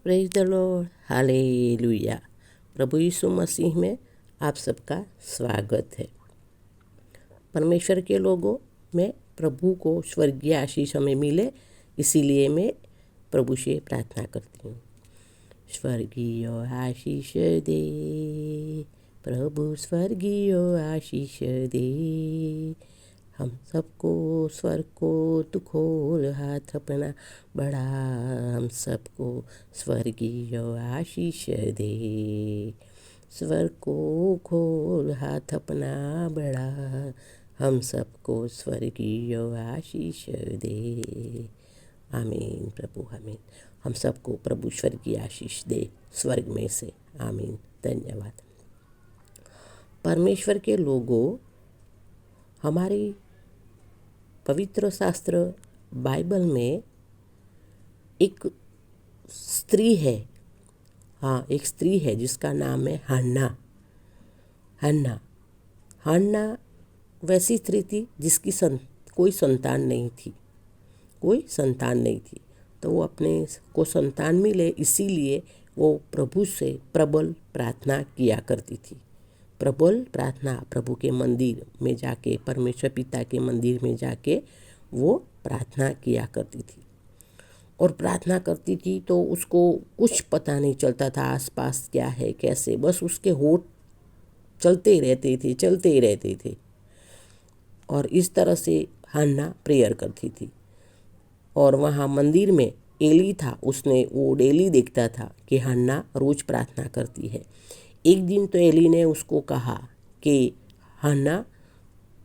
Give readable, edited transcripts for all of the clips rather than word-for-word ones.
Praise the Lord, hallelujah. प्रभु यीशु मसीह में आप सबका स्वागत है। परमेश्वर के लोगों में प्रभु को स्वर्गीय आशीष हमें मिले, इसीलिए मैं प्रभु से प्रार्थना करती हूँ। स्वर्गीय आशीष दे प्रभु, स्वर्गीय आशीष दे, हम सबको स्वर्ग को तू खोल हाथ अपना बढ़ा, हम सबको स्वर्गीय आशीष दे। स्वर्ग को खोल हाथ अपना बढ़ा, हम सबको स्वर्गीय आशीष दे। आमीन प्रभु, आमीन। हम सबको प्रभु स्वर्गीय आशीष दे स्वर्ग में से। आमीन, धन्यवाद। परमेश्वर के लोगों, हमारी पवित्र शास्त्र बाइबल में एक स्त्री है। एक स्त्री है जिसका नाम है हन्ना। हन्ना वैसी स्त्री थी जिसकी कोई संतान नहीं थी। तो वो अपने को संतान मिले, इसीलिए वो प्रभु से प्रबल प्रार्थना किया करती थी। प्रबल प्रार्थना प्रभु के मंदिर में जाके, परमेश्वर पिता के मंदिर में जाके वो प्रार्थना किया करती थी। और प्रार्थना करती थी तो उसको कुछ पता नहीं चलता था आसपास क्या है कैसे, बस उसके होठ चलते रहते थे। और इस तरह से हन्ना प्रेयर करती थी। और वहाँ मंदिर में एली था, उसने वो डेली देखता था कि हन्ना रोज प्रार्थना करती है। एक दिन तो एली ने उसको कहा कि हन्ना,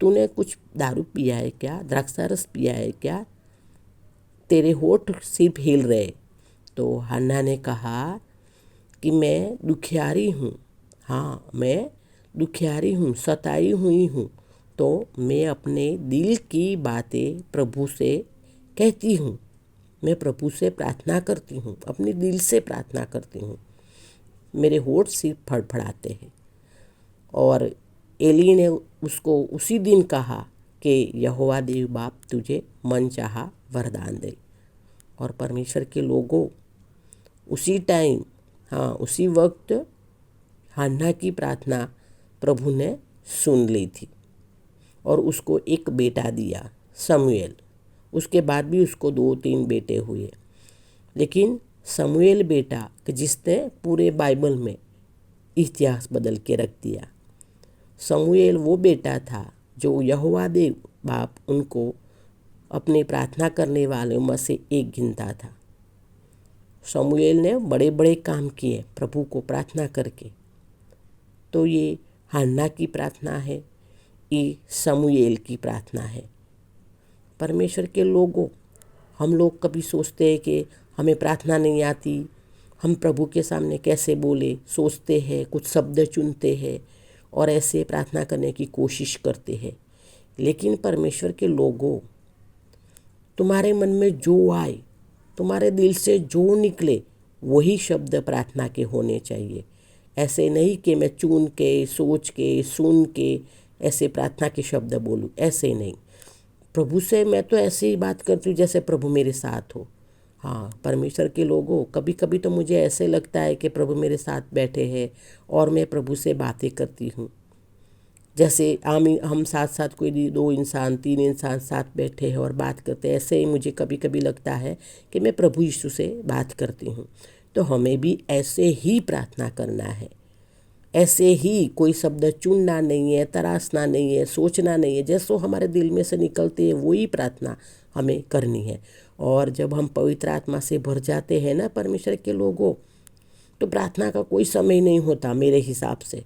तूने कुछ दारू पिया है क्या, द्राक्षा रस पिया है क्या, तेरे होठ सिर्फ हिल रहे। तो हन्ना ने कहा कि मैं दुखियारी हूँ, मैं दुखियारी हूँ, सताई हुई हूँ, तो मैं अपने दिल की बातें प्रभु से कहती हूँ। मैं प्रभु से प्रार्थना करती हूँ, अपने दिल से प्रार्थना करती हूँ, मेरे होठ सिर्फ फड़फड़ाते हैं। और एली ने उसको उसी दिन कहा कि यहोवा देव बाप तुझे मन चाहा वरदान दे। और परमेश्वर के लोगों, उसी टाइम, उसी वक्त हन्ना की प्रार्थना प्रभु ने सुन ली थी और उसको एक बेटा दिया, शमूएल। उसके बाद भी उसको 2-3 बेटे हुए, लेकिन शमूएल बेटा जिसने पूरे बाइबल में इतिहास बदल के रख दिया। शमूएल वो बेटा था जो यहोवा देव बाप उनको अपने प्रार्थना करने वालों में से एक गिनता था। शमूएल ने बड़े बड़े काम किए प्रभु को प्रार्थना करके। तो ये हन्ना की प्रार्थना है, ये शमूएल की प्रार्थना है। परमेश्वर के लोगों, हम लोग कभी सोचते हैं कि हमें प्रार्थना नहीं आती, हम प्रभु के सामने कैसे बोले, सोचते हैं, कुछ शब्द चुनते हैं और ऐसे प्रार्थना करने की कोशिश करते हैं। लेकिन परमेश्वर के लोगों, तुम्हारे मन में जो आए, तुम्हारे दिल से जो निकले, वही शब्द प्रार्थना के होने चाहिए। ऐसे नहीं कि मैं चुन के, सोच के, सुन के ऐसे प्रार्थना के शब्द बोलूँ, ऐसे नहीं। प्रभु से मैं तो ऐसे ही बात करती हूँ जैसे प्रभु मेरे साथ हो। परमेश्वर के लोगों, कभी कभी तो मुझे ऐसे लगता है कि प्रभु मेरे साथ बैठे हैं और मैं प्रभु से बातें करती हूँ। जैसे हम साथ कोई 2 इंसान 3 इंसान साथ बैठे हैं और बात करते हैं, ऐसे ही मुझे कभी कभी लगता है कि मैं प्रभु यीशु से बात करती हूँ। तो हमें भी ऐसे ही प्रार्थना करना है, ऐसे ही कोई शब्द चुनना नहीं है, तराशना नहीं है, सोचना नहीं है, जैसो हमारे दिल में से निकलते हैं वही प्रार्थना हमें करनी है। और जब हम पवित्र आत्मा से भर जाते हैं ना परमेश्वर के लोगों, तो प्रार्थना का कोई समय नहीं होता मेरे हिसाब से।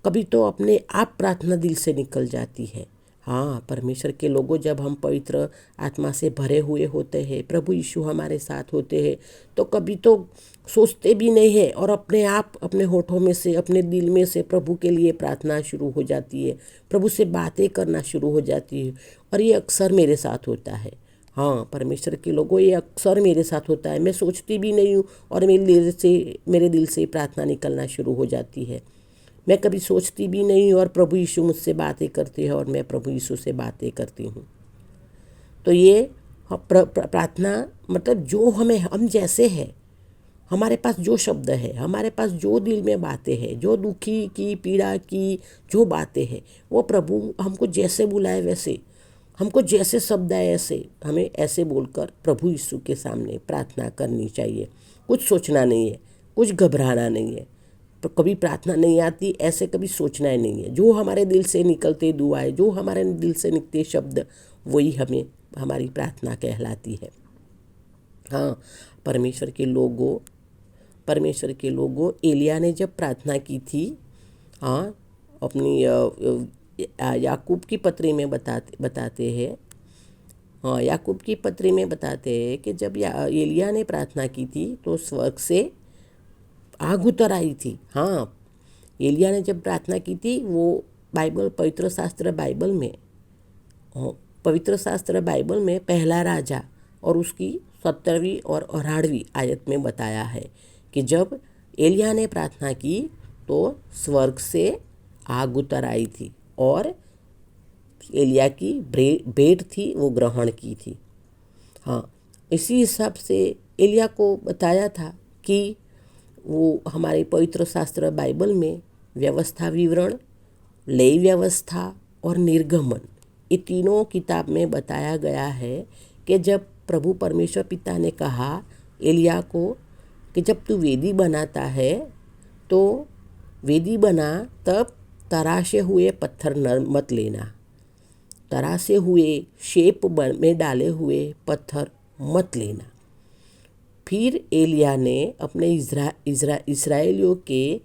कभी तो अपने आप प्रार्थना दिल से निकल जाती है। परमेश्वर के लोगों, जब हम पवित्र आत्मा से भरे हुए होते हैं, प्रभु यीशु हमारे साथ होते हैं, तो कभी तो सोचते भी नहीं है और अपने आप अपने होठों में से, अपने दिल में से प्रभु के लिए प्रार्थना शुरू हो जाती है, प्रभु से बातें करना शुरू हो जाती है। और ये अक्सर मेरे साथ होता है। परमेश्वर के लोगों, ये अक्सर मेरे साथ होता है। मैं सोचती भी नहीं हूँ और मेरे दिल से प्रार्थना निकलना शुरू हो जाती है। मैं कभी सोचती भी नहीं और प्रभु यीशु मुझसे बातें करते हैं और मैं प्रभु यीशु से बातें करती हूँ। तो ये प्रार्थना मतलब जो हम जैसे हैं, हमारे पास जो शब्द है, हमारे पास जो दिल में बातें हैं, जो दुखी की पीड़ा की जो बातें हैं, वो प्रभु हमको जैसे बुलाए वैसे, हमको जैसे शब्द आए ऐसे हमें ऐसे बोलकर प्रभु यीशु के सामने प्रार्थना करनी चाहिए। कुछ सोचना नहीं है, कुछ घबराना नहीं है। तो कभी प्रार्थना नहीं आती ऐसे कभी सोचना ही नहीं है। जो हमारे दिल से निकलते दुआएं, जो हमारे दिल से निकलते शब्द, वही हमें हमारी प्रार्थना कहलाती है। हाँ, परमेश्वर के लोगों एलिया ने जब प्रार्थना की थी, हाँ, अपनी याकूब की पत्री में बताते हैं, हाँ, याकूब की पत्री में बताते हैं कि जब एलिया ने प्रार्थना की थी तो स्वर्ग से आग उतर आई थी। हाँ, एलिया ने जब प्रार्थना की थी, वो पवित्र शास्त्र बाइबल में पहला राजा और उसकी 17वीं और 18वीं आयत में बताया है कि जब एलिया ने प्रार्थना की तो स्वर्ग से आग उतर आई थी और एलिया की भेंट थी वो ग्रहण की थी। हाँ, इसी हिसाब से एलिया को बताया था कि वो हमारे पवित्र शास्त्र बाइबल में व्यवस्था विवरण, लेवी व्यवस्था और निर्गमन, ये तीनों किताब में बताया गया है कि जब प्रभु परमेश्वर पिता ने कहा एलिया को कि जब तू वेदी बनाता है तो वेदी बना, तब तराशे हुए पत्थर मत लेना, तराशे हुए शेप में डाले हुए पत्थर मत लेना। फिर एलिया ने अपने इस्राएलियों के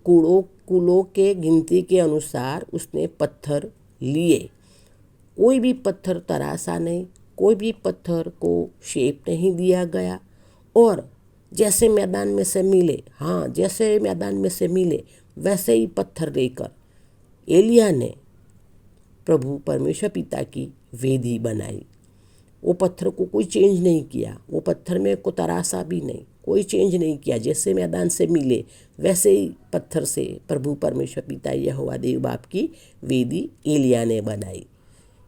कुलों के गिनती के अनुसार उसने पत्थर लिए। कोई भी पत्थर तराशा नहीं, कोई भी पत्थर को शेप नहीं दिया गया, और जैसे मैदान में से मिले, हाँ, जैसे मैदान में से मिले वैसे ही पत्थर लेकर एलिया ने प्रभु परमेश्वर पिता की वेदी बनाई। वो पत्थर को कोई चेंज नहीं किया, वो पत्थर में को तराशा भी नहीं, कोई चेंज नहीं किया, जैसे मैदान से मिले वैसे ही पत्थर से प्रभु परमेश्वर पिता यहोवा देव बाप की वेदी एलिया ने बनाई।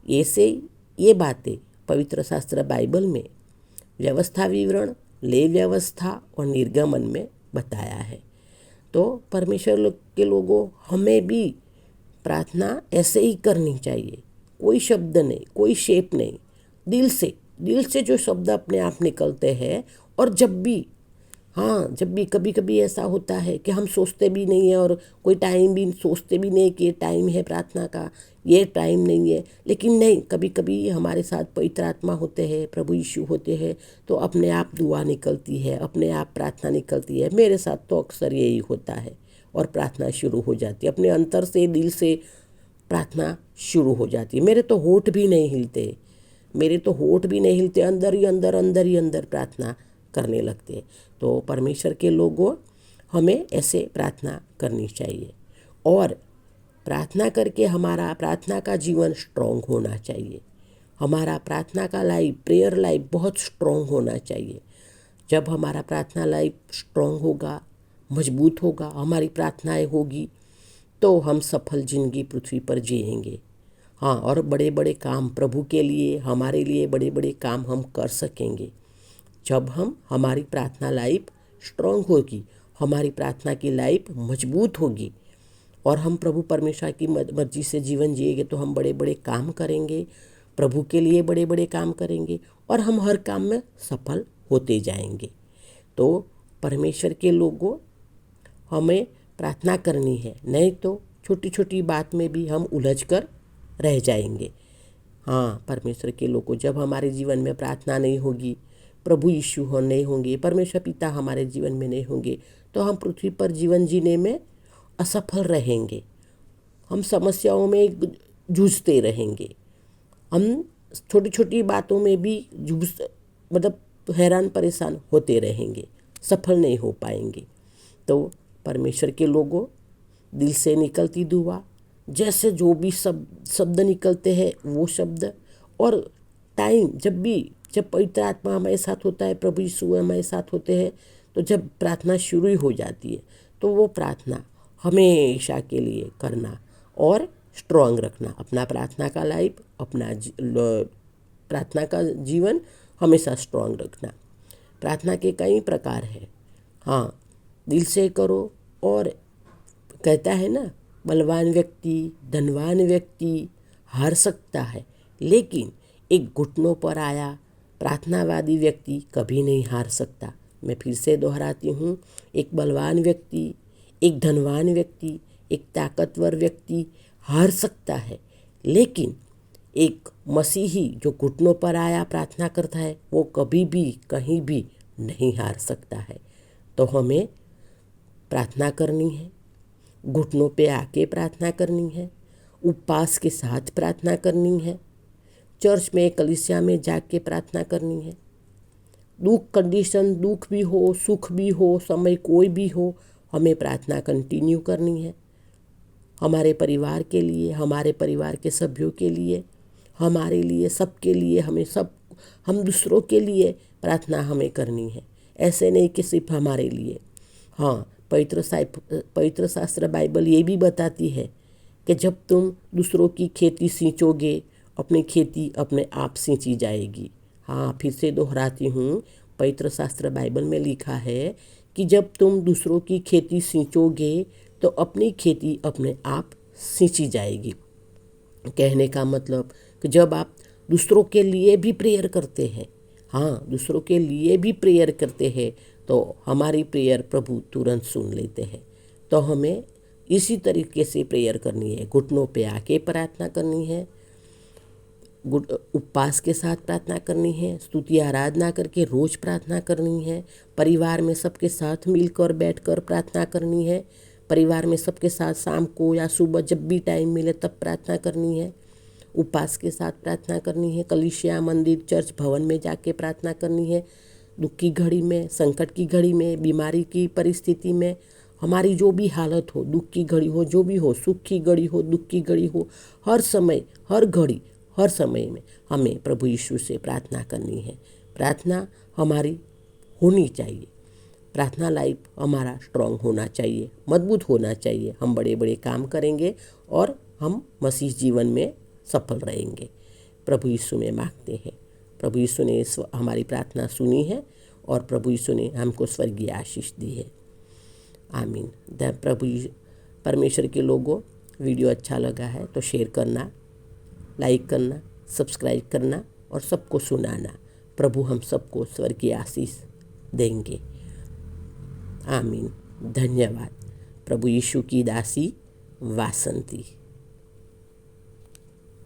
ऐसे ये बातें पवित्र शास्त्र बाइबल में व्यवस्था विवरण, लेवी व्यवस्था और निर्गमन में बताया है। तो परमेश्वर के लोगों, हमें भी प्रार्थना ऐसे ही करनी चाहिए। कोई शब्द नहीं, कोई शेप नहीं, दिल से जो शब्द अपने आप निकलते हैं। और जब भी, हाँ, जब भी कभी कभी ऐसा होता है कि हम सोचते भी नहीं है और कोई टाइम भी सोचते भी नहीं कि ये टाइम है प्रार्थना का, ये टाइम नहीं है, लेकिन नहीं, कभी कभी हमारे साथ पवित्र आत्मा होते हैं, प्रभु यीशु होते हैं, तो अपने आप दुआ निकलती है, अपने आप प्रार्थना निकलती है। मेरे साथ तो अक्सर यही होता है और प्रार्थना शुरू हो जाती है, अपने अंतर से, दिल से प्रार्थना शुरू हो जाती है। मेरे तो होठ भी नहीं हिलते, अंदर ही अंदर प्रार्थना करने लगते। तो परमेश्वर के लोगों, हमें ऐसे प्रार्थना करनी चाहिए और प्रार्थना करके हमारा प्रार्थना का जीवन स्ट्रॉन्ग होना चाहिए। हमारा प्रार्थना का लाइफ, प्रेयर लाइफ बहुत स्ट्रॉन्ग होना चाहिए। जब हमारा प्रार्थना लाइफ स्ट्रॉन्ग होगा, मजबूत होगा, हमारी प्रार्थनाएं होगी, तो हम सफल जिंदगी पृथ्वी पर जिएंगे। हाँ, और बड़े बड़े काम प्रभु के लिए, हमारे लिए बड़े बड़े काम हम कर सकेंगे जब हमारी प्रार्थना लाइफ स्ट्रॉन्ग होगी, हमारी प्रार्थना की लाइफ मजबूत होगी और हम प्रभु परमेश्वर की मर्जी से जीवन जिएंगे। तो हम बड़े बड़े काम करेंगे, प्रभु के लिए बड़े बड़े काम करेंगे और हम हर काम में सफल होते जाएंगे। तो परमेश्वर के लोगों, हमें प्रार्थना करनी है, नहीं तो छोटी छोटी बात में भी हम उलझ कर रह जाएंगे। हाँ, परमेश्वर के लोगों, जब हमारे जीवन में प्रार्थना नहीं होगी, प्रभु यीशु नहीं होंगे, परमेश्वर पिता हमारे जीवन में नहीं होंगे, तो हम पृथ्वी पर जीवन जीने में असफल रहेंगे। हम समस्याओं में जूझते रहेंगे, हम छोटी छोटी बातों में भी हैरान परेशान होते रहेंगे, सफल नहीं हो पाएंगे। तो परमेश्वर के लोगों, दिल से निकलती दुआ, जैसे जो भी शब्द निकलते हैं वो शब्द, और टाइम जब पवित्र आत्मा हमारे साथ होता है, प्रभु यीशु हमारे साथ होते हैं, तो जब प्रार्थना शुरू ही हो जाती है, तो वो प्रार्थना हमेशा के लिए करना और स्ट्रॉन्ग रखना। अपना प्रार्थना का लाइफ, अपना प्रार्थना का जीवन हमेशा स्ट्रॉन्ग रखना। प्रार्थना के कई प्रकार हैं। हाँ, दिल से करो। और कहता है ना, बलवान व्यक्ति, धनवान व्यक्ति हार सकता है, लेकिन एक घुटनों पर आया प्रार्थनावादी व्यक्ति कभी नहीं हार सकता। मैं फिर से दोहराती हूँ, एक बलवान व्यक्ति, एक धनवान व्यक्ति, एक ताकतवर व्यक्ति हार सकता है, लेकिन एक मसीही जो घुटनों पर आया प्रार्थना करता है वो कभी भी कहीं भी नहीं हार सकता है। तो हमें प्रार्थना करनी है, घुटनों पे आके प्रार्थना करनी है, उपवास के साथ प्रार्थना करनी है, चर्च में कलीसिया में जाके प्रार्थना करनी है। दुख भी हो, सुख भी हो, समय कोई भी हो, हमें प्रार्थना कंटिन्यू करनी है। हमारे परिवार के लिए, हमारे परिवार के सभ्यों के लिए, हमारे लिए, सबके लिए, हम दूसरों के लिए प्रार्थना हमें करनी है। ऐसे नहीं कि सिर्फ हमारे लिए। हाँ, पवित्र शास्त्र बाइबल ये भी बताती है कि जब तुम दूसरों की खेती सींचोगे, अपनी खेती अपने आप सींची जाएगी। हाँ, फिर से दोहराती हूँ, पवित्र शास्त्र बाइबल में लिखा है कि जब तुम दूसरों की खेती सींचोगे तो अपनी खेती अपने आप सींची जाएगी। कहने का मतलब कि जब आप दूसरों के लिए भी प्रेयर करते हैं, हाँ, दूसरों के लिए भी प्रेयर करते हैं, तो हमारी प्रेयर प्रभु तुरंत सुन लेते हैं। तो हमें इसी तरीके से प्रेयर करनी है, घुटनों पे आके प्रार्थना करनी है, उपवास के साथ प्रार्थना करनी है, स्तुति आराधना करके रोज़ प्रार्थना करनी है, परिवार में सबके साथ मिलकर बैठकर प्रार्थना करनी है, परिवार में सबके साथ शाम को या सुबह जब भी टाइम मिले तब प्रार्थना करनी है, उपवास के साथ प्रार्थना करनी है, कलीसिया, मंदिर, चर्च, भवन में जाके प्रार्थना करनी है। दुख की घड़ी में, संकट की घड़ी में, बीमारी की परिस्थिति में, हमारी जो भी हालत हो, दुख की घड़ी हो, जो भी हो, सुख की घड़ी हो, दुख की घड़ी हो, हर समय, हर घड़ी, हर समय में हमें प्रभु यीशु से प्रार्थना करनी है। प्रार्थना हमारी होनी चाहिए, प्रार्थना लाइफ हमारा स्ट्रांग होना चाहिए, मजबूत होना चाहिए। हम बड़े बड़े काम करेंगे और हम मसीह जीवन में सफल रहेंगे। प्रभु यीशु में मांगते हैं। प्रभु यीशु ने हमारी प्रार्थना सुनी है और प्रभु यीशु ने हमको स्वर्गीय आशीष दी है। आमीन। परमेश्वर के लोगों, वीडियो अच्छा लगा है तो शेयर करना, लाइक करना, सब्सक्राइब करना और सबको सुनाना। प्रभु हम सबको स्वर्गीय आशीष देंगे। आमीन। धन्यवाद। प्रभु यीशु की दासी वासंती।